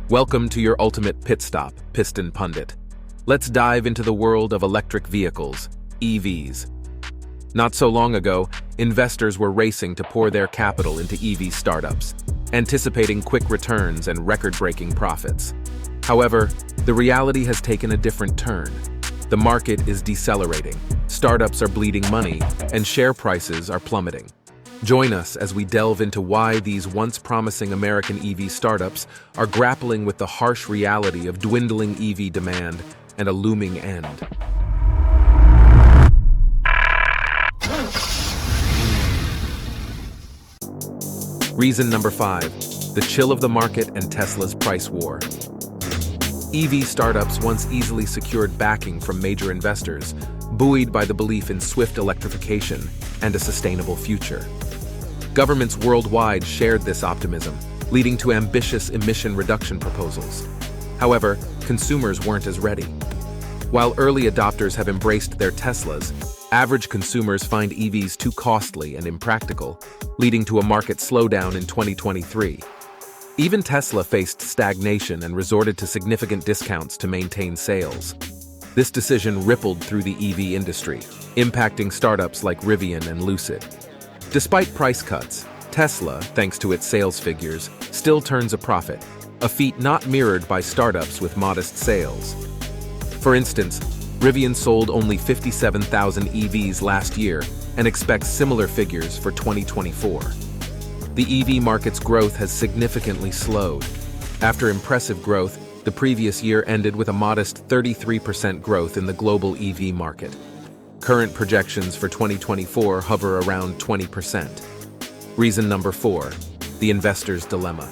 Welcome to your ultimate pit stop, Piston Pundit. Let's dive into the world of electric vehicles, EVs. Not so long ago, investors were racing to pour their capital into EV startups, anticipating quick returns and record-breaking profits. However, the reality has taken a different turn. The market is decelerating, startups are bleeding money, and share prices are plummeting. Join us as we delve into why these once promising American EV startups are grappling with the harsh reality of dwindling EV demand and a looming end. Reason number 5, the chill of the market and Tesla's price war. EV startups once easily secured backing from major investors, buoyed by the belief in swift electrification and a sustainable future. Governments worldwide shared this optimism, leading to ambitious emission reduction proposals. However, consumers weren't as ready. While early adopters have embraced their Teslas, average consumers find EVs too costly and impractical, leading to a market slowdown in 2023. Even Tesla faced stagnation and resorted to significant discounts to maintain sales. This decision rippled through the EV industry, impacting startups like Rivian and Lucid. Despite price cuts, Tesla, thanks to its sales figures, still turns a profit, a feat not mirrored by startups with modest sales. For instance, Rivian sold only 57,000 EVs last year and expects similar figures for 2024. The EV market's growth has significantly slowed. After impressive growth, the previous year ended with a modest 33% growth in the global EV market. Current projections for 2024 hover around 20%. Reason number 4, the investor's dilemma.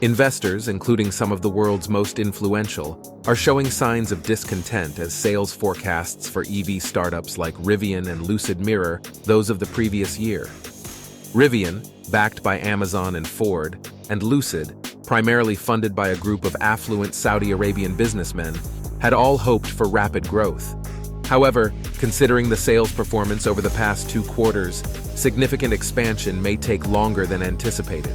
Investors, including some of the world's most influential, are showing signs of discontent as sales forecasts for EV startups like Rivian and Lucid mirror those of the previous year. Rivian, backed by Amazon and Ford, and Lucid, primarily funded by a group of affluent Saudi Arabian businessmen, had all hoped for rapid growth. However, considering the sales performance over the past 2 quarters, significant expansion may take longer than anticipated.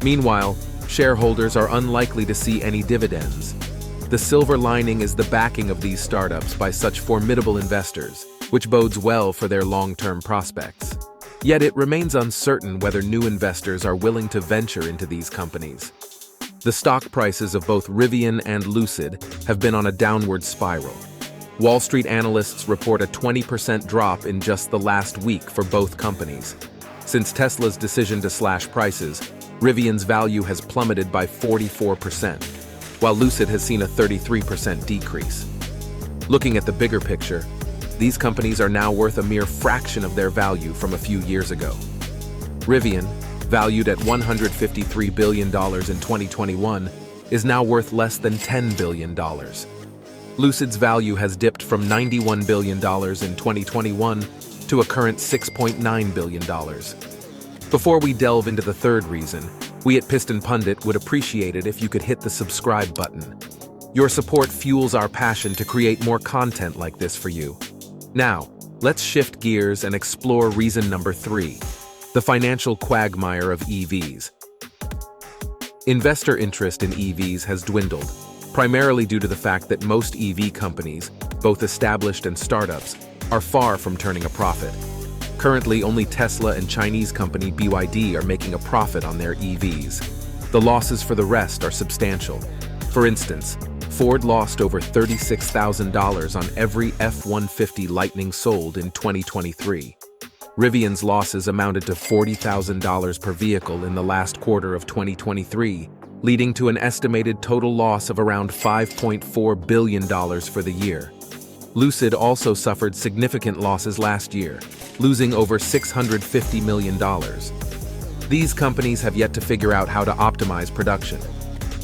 Meanwhile, shareholders are unlikely to see any dividends. The silver lining is the backing of these startups by such formidable investors, which bodes well for their long-term prospects. Yet it remains uncertain whether new investors are willing to venture into these companies. The stock prices of both Rivian and Lucid have been on a downward spiral. Wall Street analysts report a 20% drop in just the last week for both companies. Since Tesla's decision to slash prices, Rivian's value has plummeted by 44%, while Lucid has seen a 33% decrease. Looking at the bigger picture, these companies are now worth a mere fraction of their value from a few years ago. Rivian, valued at $153 billion in 2021, is now worth less than $10 billion. Lucid's value has dipped from $91 billion in 2021 to a current $6.9 billion. Before we delve into the third reason, we at Piston Pundit would appreciate it if you could hit the subscribe button. Your support fuels our passion to create more content like this for you. Now, let's shift gears and explore reason number 3, the financial quagmire of EVs. Investor interest in EVs has dwindled, primarily due to the fact that most EV companies, both established and startups, are far from turning a profit. Currently, only Tesla and Chinese company BYD are making a profit on their EVs. The losses for the rest are substantial. For instance, Ford lost over $36,000 on every F-150 Lightning sold in 2023. Rivian's losses amounted to $40,000 per vehicle in the last quarter of 2023, leading to an estimated total loss of around $5.4 billion for the year. Lucid also suffered significant losses last year, losing over $650 million. These companies have yet to figure out how to optimize production.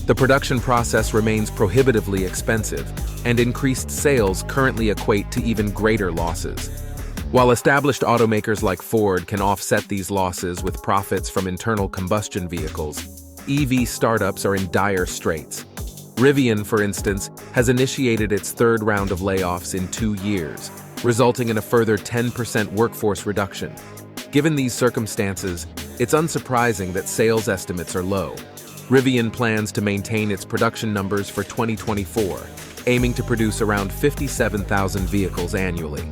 The production process remains prohibitively expensive, and increased sales currently equate to even greater losses. While established automakers like Ford can offset these losses with profits from internal combustion vehicles, EV startups are in dire straits. Rivian, for instance, has initiated its 3rd round of layoffs in 2 years, resulting in a further 10% workforce reduction. Given these circumstances, it's unsurprising that sales estimates are low. Rivian plans to maintain its production numbers for 2024, aiming to produce around 57,000 vehicles annually.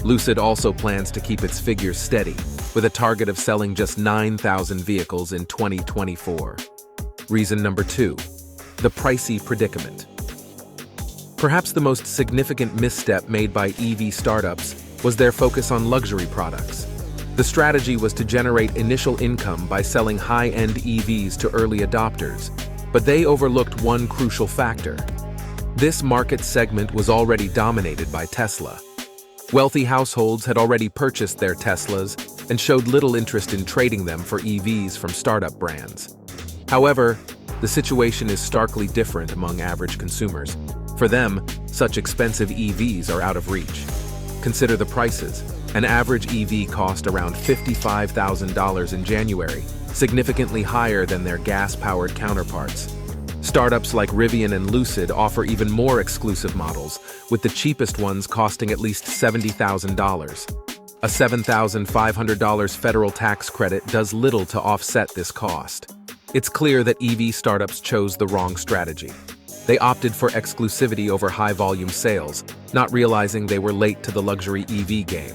Lucid also plans to keep its figures steady, with a target of selling just 9,000 vehicles in 2024. Reason number 2. The Pricey Predicament. Perhaps the most significant misstep made by EV startups was their focus on luxury products. The strategy was to generate initial income by selling high-end EVs to early adopters, but they overlooked one crucial factor. This market segment was already dominated by Tesla. Wealthy households had already purchased their Teslas and showed little interest in trading them for EVs from startup brands. However, the situation is starkly different among average consumers. For them, such expensive EVs are out of reach. Consider the prices. An average EV cost around $55,000 in January, significantly higher than their gas-powered counterparts. Startups like Rivian and Lucid offer even more exclusive models, with the cheapest ones costing at least $70,000. A $7,500 federal tax credit does little to offset this cost. It's clear that EV startups chose the wrong strategy. They opted for exclusivity over high-volume sales, not realizing they were late to the luxury EV game.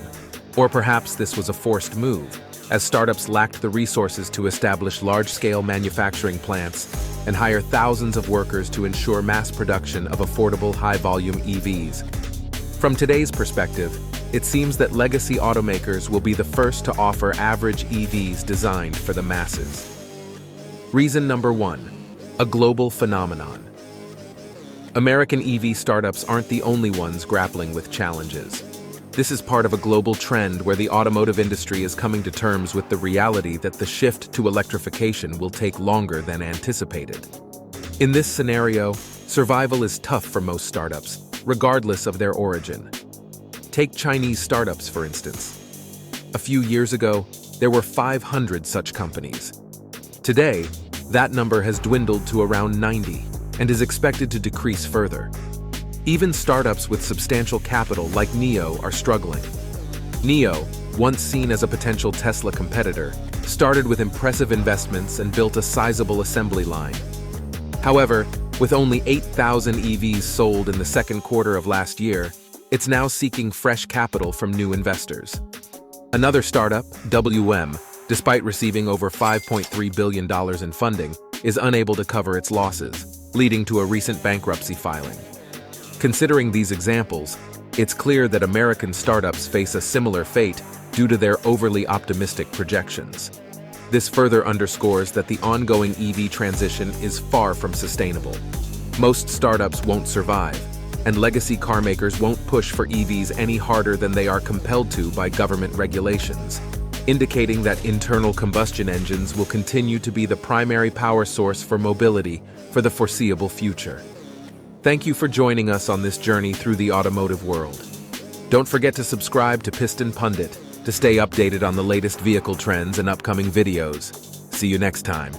Or perhaps this was a forced move, as startups lacked the resources to establish large-scale manufacturing plants and hire thousands of workers to ensure mass production of affordable high-volume EVs. From today's perspective, it seems that legacy automakers will be the first to offer average EVs designed for the masses. Reason number 1. A global phenomenon. American EV startups aren't the only ones grappling with challenges. This is part of a global trend where the automotive industry is coming to terms with the reality that the shift to electrification will take longer than anticipated. In this scenario, survival is tough for most startups, regardless of their origin. Take Chinese startups, for instance. A few years ago, there were 500 such companies. Today, that number has dwindled to around 90 and is expected to decrease further. Even startups with substantial capital like NIO are struggling. NIO, once seen as a potential Tesla competitor, started with impressive investments and built a sizable assembly line. However, with only 8,000 EVs sold in the second quarter of last year, it's now seeking fresh capital from new investors. Another startup, WM, despite receiving over $5.3 billion in funding, is unable to cover its losses, leading to a recent bankruptcy filing. Considering these examples, it's clear that American startups face a similar fate due to their overly optimistic projections. This further underscores that the ongoing EV transition is far from sustainable. Most startups won't survive, and legacy car makers won't push for EVs any harder than they are compelled to by government regulations, indicating that internal combustion engines will continue to be the primary power source for mobility for the foreseeable future. Thank you for joining us on this journey through the automotive world. Don't forget to subscribe to Piston Pundit to stay updated on the latest vehicle trends and upcoming videos. See you next time.